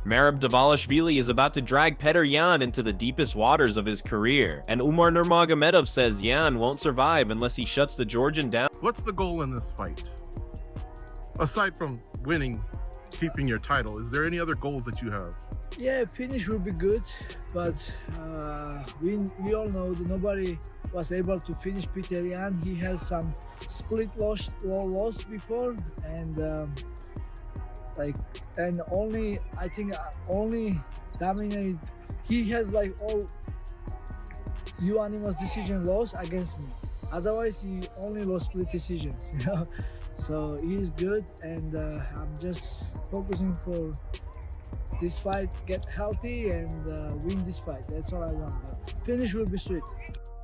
Merab dvalishvili is about to drag Petr Yan into the deepest waters of his career, and Umar Nurmagomedov says Yan won't survive unless he shuts the Georgian down. What's the goal in this fight? Aside from winning, keeping your title, is there any other goals that you have? Yeah, finish will be good, but we all know that nobody was able to finish Petr Yan. He has some split loss before, and I think only dominate. He has like all unanimous decision loss against me. Otherwise, he only lost split decisions. You know, so he is good, and I'm just focusing for this fight, get healthy, and win this fight. That's all I want. But finish will be sweet.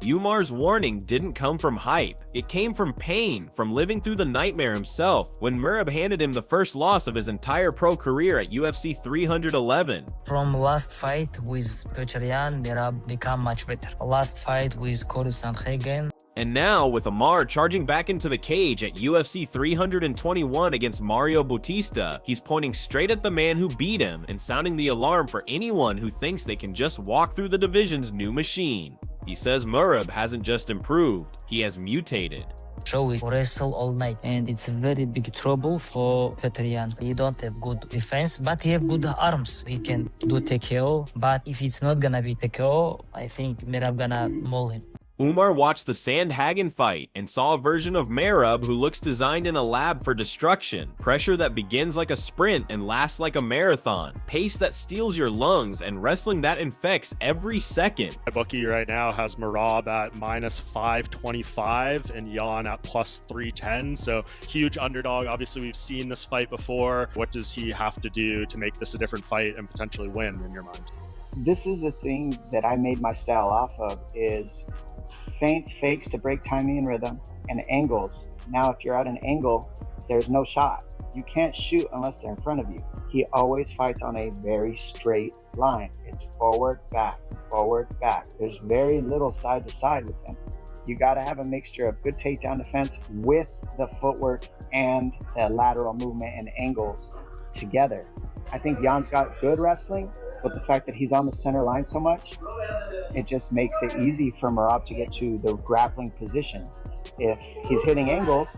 Umar's warning didn't come from hype. It came from pain, from living through the nightmare himself, when Merab handed him the first loss of his entire pro career at UFC 311. From last fight with Petr Yan, Merab become much better. Last fight with Corey Sandhagen. And now, with Umar charging back into the cage at UFC 321 against Mario Bautista, he's pointing straight at the man who beat him and sounding the alarm for anyone who thinks they can just walk through the division's new machine. He says Merab hasn't just improved, he has mutated. We wrestle all night, and it's a very big trouble for Petr Yan. He don't have good defense, but he have good arms. He can do TKO, but if it's not gonna be TKO, I think Merab gonna maul him. Umar watched the Sandhagen fight and saw a version of Merab who looks designed in a lab for destruction, pressure that begins like a sprint and lasts like a marathon, pace that steals your lungs, and wrestling that infects every second. My bookie right now has Merab at -525 and Yan at +310, so huge underdog. Obviously, we've seen this fight before. What does he have to do to make this a different fight and potentially win in your mind? This is the thing that I made my style off of, is feints, fakes to break timing and rhythm, and angles. Now, if you're at an angle, there's no shot. You can't shoot unless they're in front of you. He always fights on a very straight line. It's forward, back, forward, back. There's very little side to side with him. You got to have a mixture of good takedown defense with the footwork and the lateral movement and angles together. I think Jan's got good wrestling, but the fact that he's on the center line so much, it just makes it easy for Merab to get to the grappling positions. If he's hitting angles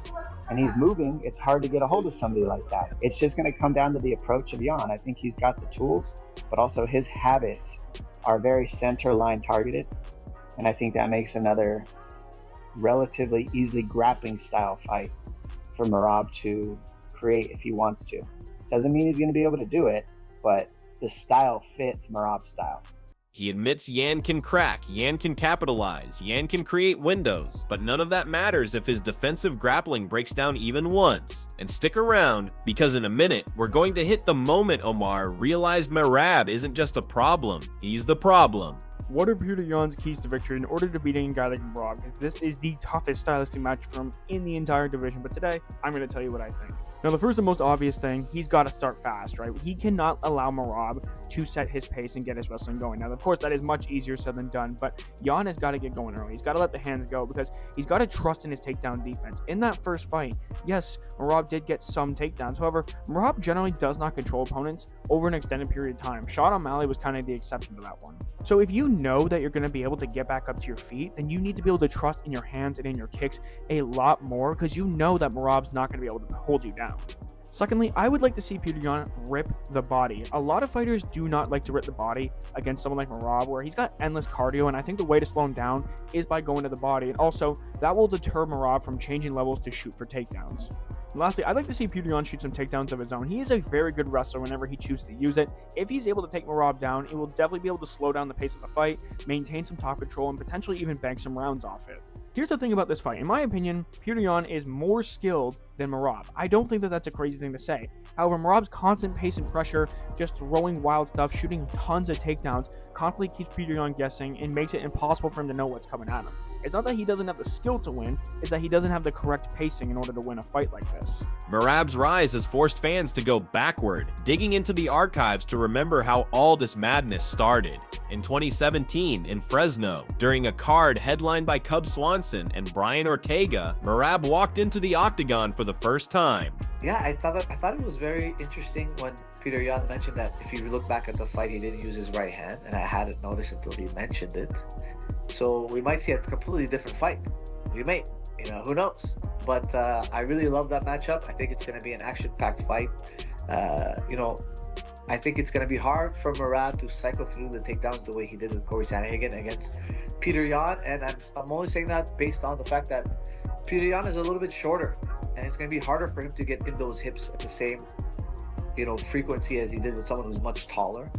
and he's moving, it's hard to get a hold of somebody like that. It's just going to come down to the approach of Yan. I think he's got the tools, but also his habits are very center line targeted. And I think that makes another relatively easily grappling style fight for Merab to create if he wants to. Doesn't mean he's going to be able to do it, but the style fits Merab's style. He admits Yan can crack, Yan can capitalize, Yan can create windows, but none of that matters if his defensive grappling breaks down even once. And stick around, because in a minute, we're going to hit the moment Umar realized Merab isn't just a problem, he's the problem. What are Petr Yan's keys to victory in order to beating a guy like Merab? Because this is the toughest stylistic match for him in the entire division, but today, I'm going to tell you what I think. Now, the first and most obvious thing, he's got to start fast, right? He cannot allow Merab to set his pace and get his wrestling going. Now, of course, that is much easier said than done, but Yan has got to get going early. He's got to let the hands go because he's got to trust in his takedown defense. In that first fight, yes, Merab did get some takedowns. However, Merab generally does not control opponents over an extended period of time. Sean O'Malley was kind of the exception to that one. So if you know that you're going to be able to get back up to your feet, then you need to be able to trust in your hands and in your kicks a lot more because you know that Merab's not going to be able to hold you down. Secondly, I would like to see Petr Yan rip the body. A lot of fighters do not like to rip the body against someone like Merab, where he's got endless cardio, and I think the way to slow him down is by going to the body, and also that will deter Merab from changing levels to shoot for takedowns. And lastly, I'd like to see Petr Yan shoot some takedowns of his own. He is a very good wrestler whenever he chooses to use it. If he's able to take Merab down, it will definitely be able to slow down the pace of the fight, maintain some top control, and potentially even bank some rounds off it. Here's the thing about this fight. In my opinion, Petr Yan is more skilled than Merab. I don't think that that's a crazy thing to say. However, Merab's constant pace and pressure, just throwing wild stuff, shooting tons of takedowns, constantly keeps Petr Yan guessing and makes it impossible for him to know what's coming at him. It's not that he doesn't have the skill to win, it's that he doesn't have the correct pacing in order to win a fight like this. Merab's rise has forced fans to go backward, digging into the archives to remember how all this madness started. In 2017, in Fresno, during a card headlined by Cub Swanson and Brian Ortega, Merab walked into the octagon for the first time. Yeah, I thought it was very interesting when Petr Yan mentioned that if you look back at the fight, he didn't use his right hand, and I hadn't noticed until he mentioned it. So we might see a completely different fight. We may, who knows? But I really love that matchup. I think it's going to be an action-packed fight. I think it's going to be hard for Merab to cycle through the takedowns the way he did with Corey Sandhagen against Petr Yan, and I'm only saying that based on the fact that Petr Yan is a little bit shorter, and it's going to be harder for him to get in those hips at the same frequency as he did with someone who's much taller,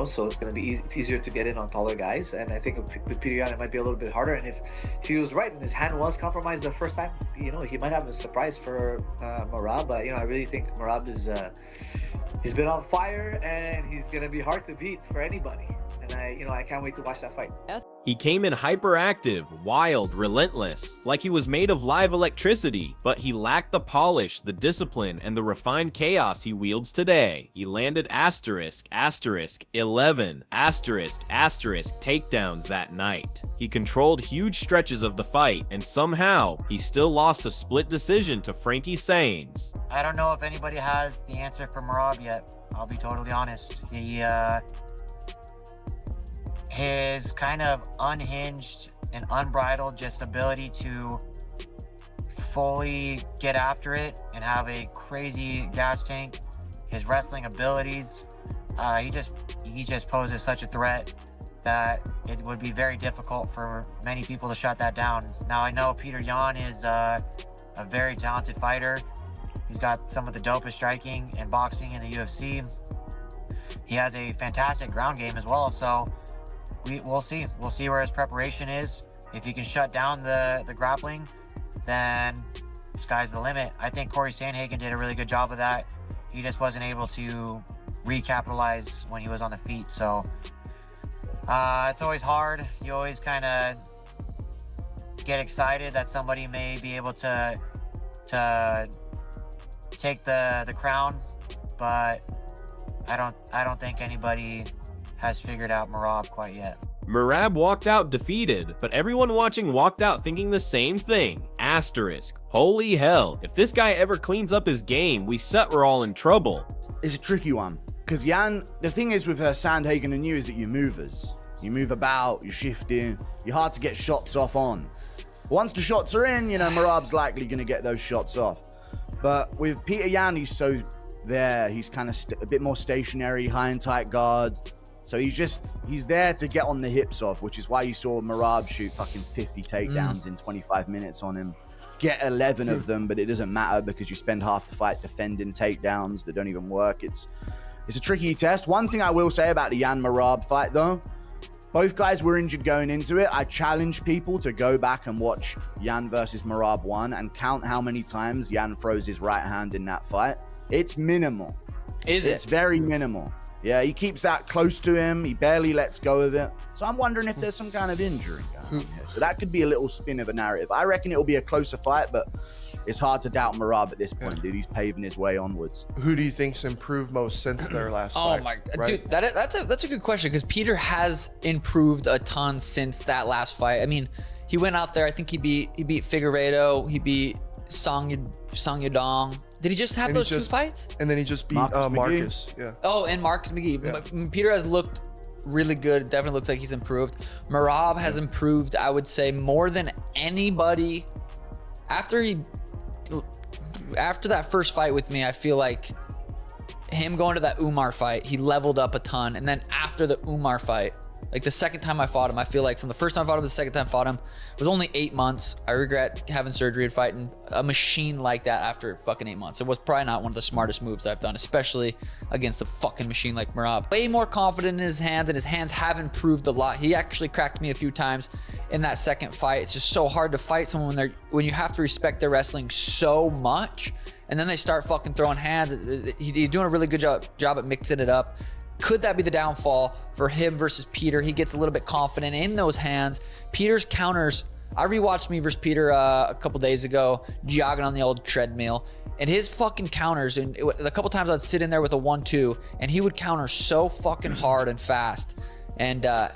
so it's going to be it's easier to get in on taller guys. And I think with Petr Yan it might be a little bit harder, and if he was right and his hand was compromised the first time, he might have a surprise for Merab. But I really think Merab is he's been on fire, and he's going to be hard to beat for anybody, and I can't wait to watch that fight. He came in hyperactive, wild, relentless, like he was made of live electricity, but he lacked the polish, the discipline, and the refined chaos he wields today. He landed ************* takedowns that night. He controlled huge stretches of the fight, and somehow, he still lost a split decision to Frankie Saenz. I don't know if anybody has the answer for Merab yet. I'll be totally honest. His kind of unhinged and unbridled just ability to fully get after it and have a crazy gas tank, his wrestling abilities, he just poses such a threat that it would be very difficult for many people to shut that down. Now, I know Petr Yan is a very talented fighter. He's got some of the dopest striking and boxing in the UFC. He has a fantastic ground game as well, so we'll see. We'll see where his preparation is. If he can shut down the grappling, then the sky's the limit. I think Corey Sandhagen did a really good job of that. He just wasn't able to recapitalize when he was on the feet. So it's always hard. You always kind of get excited that somebody may be able to take the crown, but I don't think anybody has figured out Merab quite yet. Merab walked out defeated, but everyone watching walked out thinking the same thing. Asterisk. Holy hell, if this guy ever cleans up his game, we're all in trouble. It's a tricky one, because Yan, the thing is with Sandhagen and you is that you're movers. You move about, you're shifting, you're hard to get shots off on. Once the shots are in, Merab's likely going to get those shots off. But with Petr Yan, he's so there, he's kind of a bit more stationary, high and tight guard. So he's there to get on the hips off, which is why you saw Merab shoot fucking 50 takedowns in 25 minutes on him. Get 11 of them, but it doesn't matter because you spend half the fight defending takedowns that don't even work. It's a tricky test. One thing I will say about the Yan Merab fight though, both guys were injured going into it. I challenge people to go back and watch Yan versus Merab 1 and count how many times Yan throws his right hand in that fight. It's minimal. It's very minimal. Yeah, he keeps that close to him. He barely lets go of it. So I'm wondering if there's some kind of injury going on here. So that could be a little spin of a narrative. I reckon it'll be a closer fight, but it's hard to doubt Merab at this point, dude. He's paving his way onwards. Who do you think's improved most since their last fight? Oh my, right? dude, that's a good question, because Petr has improved a ton since that last fight. I mean, he went out there. I think he beat Figueiredo. He beat Song Yadong. Did he just have those two fights? And then he just beat Marcus. Yeah. Oh, and Marcus McGee. Yeah. Petr has looked really good. Definitely looks like he's improved. Merab has improved, I would say, more than anybody. After that first fight with me, I feel like him going to that Umar fight, he leveled up a ton. And then after the Umar fight, like the second time I fought him, I feel like from the first time I fought him to the second time I fought him, it was only 8 months. I regret having surgery and fighting a machine like that after fucking 8 months. It was probably not one of the smartest moves I've done, especially against a fucking machine like Merab. Way more confident in his hands, and his hands have improved a lot. He actually cracked me a few times in that second fight. It's just so hard to fight someone when you have to respect their wrestling so much, and then they start fucking throwing hands. He's doing a really good job at mixing it up. Could that be the downfall for him versus Petr? He gets a little bit confident in those hands. Peter's counters, I rewatched me versus Petr a couple days ago, jogging on the old treadmill, and his fucking counters, and a couple times I'd sit in there with a 1-2, and he would counter so fucking hard and fast. And I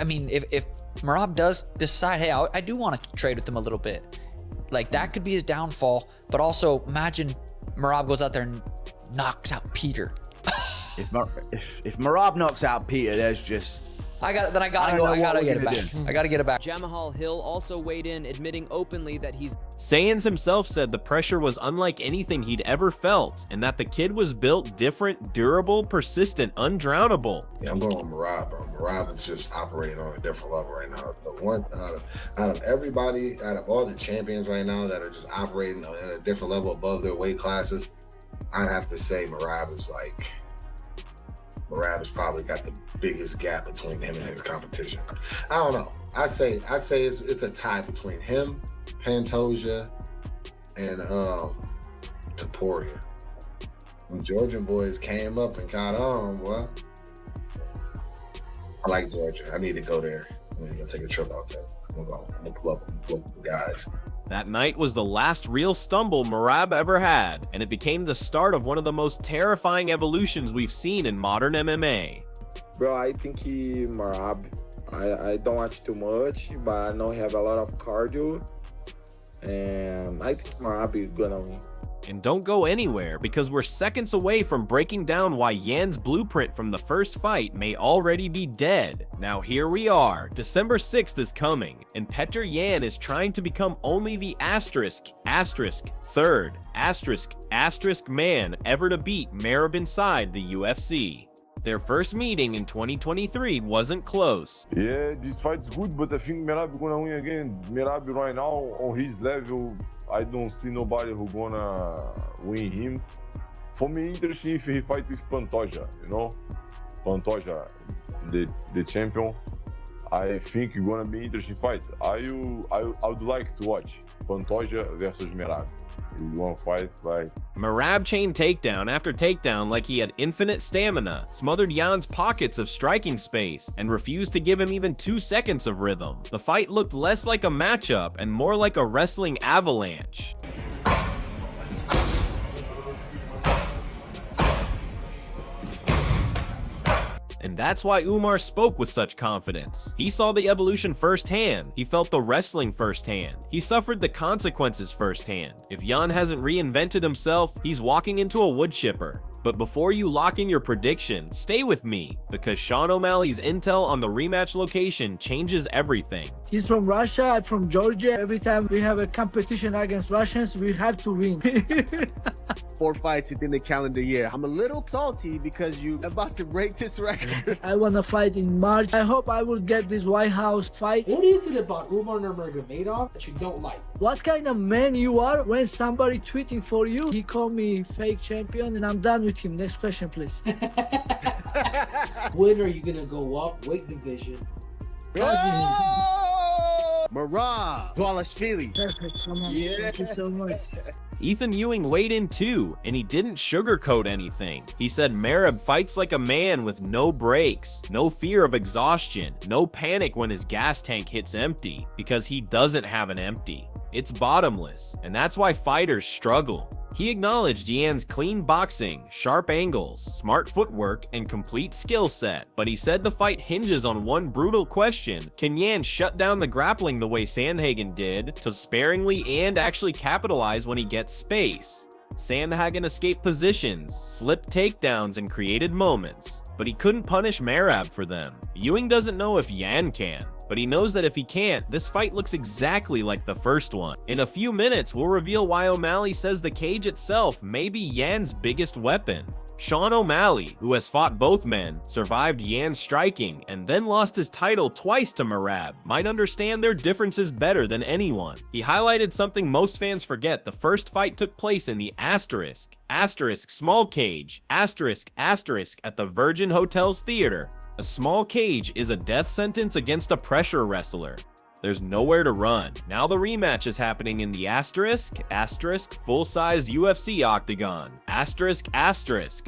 mean, if Merab does decide, hey, I do want to trade with him a little bit, like that could be his downfall. But also imagine Merab goes out there and knocks out Petr. If Merab knocks out Peter, there's just... I gotta get it back. I gotta get it back. Jamahal Hill also weighed in, admitting openly that he's... Sands himself said the pressure was unlike anything he'd ever felt, and that the kid was built different, durable, persistent, undrownable. Yeah, I'm going with Merab, bro. Merab is just operating on a different level right now. The one out of everybody, out of all the champions right now that are just operating at a different level above their weight classes, I'd have to say Merab has probably got the biggest gap between him and his competition. I don't know. I'd say it's a tie between him, Pantoja, and Topuria. When Georgian boys came up and got on, boy. I like Georgia. I need to go there. I'm gonna take a trip out there. I'm gonna pull up local guys. That night was the last real stumble Merab ever had, and it became the start of one of the most terrifying evolutions we've seen in modern MMA. Bro, I think Merab, I don't watch too much, but I know he have a lot of cardio, and I think Merab is gonna win. And don't go anywhere, because we're seconds away from breaking down why Yan's blueprint from the first fight may already be dead. Now here we are, December 6th is coming, and Petr Yan is trying to become only the third man ever to beat Merab inside the UFC. Their first meeting in 2023 wasn't close. Yeah, this fight's good, but I think Merab is gonna win again. Merab right now, on his level, I don't see nobody who gonna win him. For me, interesting if he fight with Pantoja, you know? Pantoja, the champion. I think it's gonna be interesting fight. I would like to watch Pantoja versus Merab. One fight like Merab chained takedown after takedown like he had infinite stamina, smothered Yan's pockets of striking space, and refused to give him even 2 seconds of rhythm. The fight looked less like a matchup and more like a wrestling avalanche. And that's why Umar spoke with such confidence. He saw the evolution firsthand. He felt the wrestling firsthand. He suffered the consequences firsthand. If Yan hasn't reinvented himself, he's walking into a wood chipper. But before you lock in your prediction, stay with me, because Sean O'Malley's intel on the rematch location changes everything. He's from Russia, I'm from Georgia. Every time we have a competition against Russians, we have to win. 4 fights within the calendar year. I'm a little salty because you're about to break this record. I want to fight in March. I hope I will get this White House fight. What is it about Umar Nurmagomedov that you don't like? What kind of man you are when somebody tweeting for you? He called me fake champion and I'm done with him. Next question, please. When are you gonna go up weight division? Merab dvalishvili. Perfect. Come on. Yeah. Thank you so much. Ethan Ewing weighed in too, and he didn't sugarcoat anything. He said Merab fights like a man with no breaks, no fear of exhaustion, no panic when his gas tank hits empty, because he doesn't have an empty. It's bottomless, and that's why fighters struggle. He acknowledged Yan's clean boxing, sharp angles, smart footwork, and complete skill set, but he said the fight hinges on one brutal question: can Yan shut down the grappling the way Sandhagen did, to sparingly and actually capitalize when he gets space? Sandhagen escaped positions, slipped takedowns, and created moments, but he couldn't punish Merab for them. Ewing doesn't know if Yan can, but he knows that if he can't, this fight looks exactly like the first one. In a few minutes, we'll reveal why O'Malley says the cage itself may be Yan's biggest weapon. Sean O'Malley, who has fought both men, survived Yan's striking, and then lost his title twice to Merab, might understand their differences better than anyone. He highlighted something most fans forget: the first fight took place in the small cage, at the Virgin Hotels Theater. A small cage is a death sentence against a pressure wrestler. There's nowhere to run. Now the rematch is happening in the full-sized UFC octagon,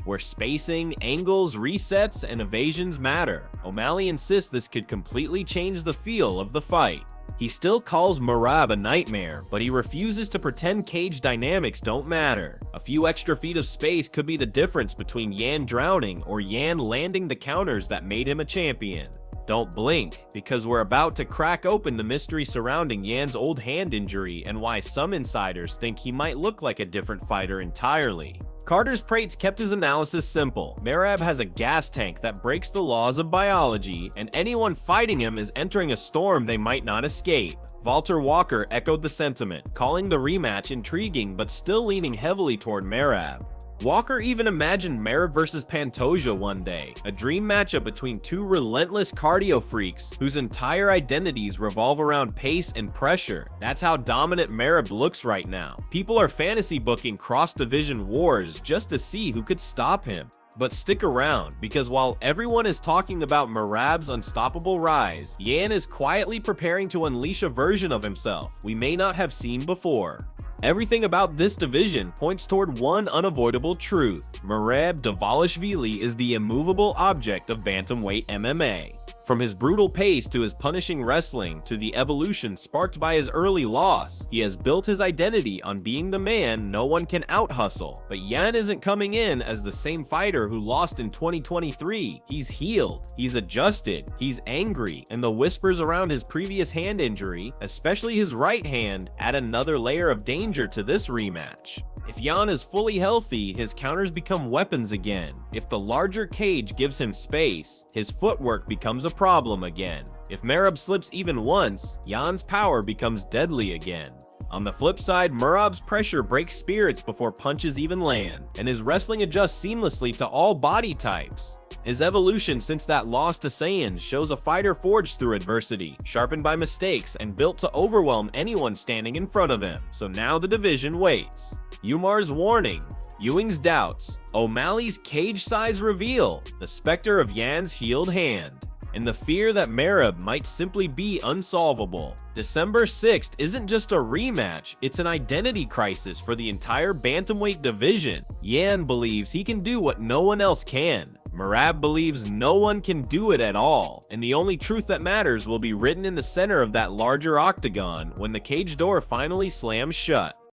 where spacing, angles, resets, and evasions matter. O'Malley insists this could completely change the feel of the fight. He still calls Merab a nightmare, but he refuses to pretend cage dynamics don't matter. A few extra feet of space could be the difference between Yan drowning or Yan landing the counters that made him a champion. Don't blink, because we're about to crack open the mystery surrounding Yan's old hand injury and why some insiders think he might look like a different fighter entirely. Carter's Prates kept his analysis simple. Merab has a gas tank that breaks the laws of biology, and anyone fighting him is entering a storm they might not escape. Walter Walker echoed the sentiment, calling the rematch intriguing but still leaning heavily toward Merab. Walker even imagined Merab versus Pantoja one day, a dream matchup between two relentless cardio freaks whose entire identities revolve around pace and pressure. That's how dominant Merab looks right now. People are fantasy booking cross-division wars just to see who could stop him. But stick around, because while everyone is talking about Merab's unstoppable rise, Yan is quietly preparing to unleash a version of himself we may not have seen before. Everything about this division points toward one unavoidable truth. Merab dvalishvili is the immovable object of bantamweight MMA. From his brutal pace to his punishing wrestling to the evolution sparked by his early loss, he has built his identity on being the man no one can out-hustle. But Yan isn't coming in as the same fighter who lost in 2023. He's healed, he's adjusted, he's angry, and the whispers around his previous hand injury, especially his right hand, add another layer of danger to this rematch. If Yan is fully healthy, his counters become weapons again. If the larger cage gives him space, his footwork becomes a problem again. If Merab slips even once, Yan's power becomes deadly again. On the flip side, Merab's pressure breaks spirits before punches even land, and his wrestling adjusts seamlessly to all body types. His evolution since that loss to Saiyan shows a fighter forged through adversity, sharpened by mistakes, and built to overwhelm anyone standing in front of him. So now the division waits. Umar's warning, Ewing's doubts, O'Malley's cage-size reveal, the specter of Yan's healed hand, and the fear that Merab might simply be unsolvable. December 6th isn't just a rematch, it's an identity crisis for the entire bantamweight division. Yan believes he can do what no one else can. Merab believes no one can do it at all, and the only truth that matters will be written in the center of that larger octagon when the cage door finally slams shut.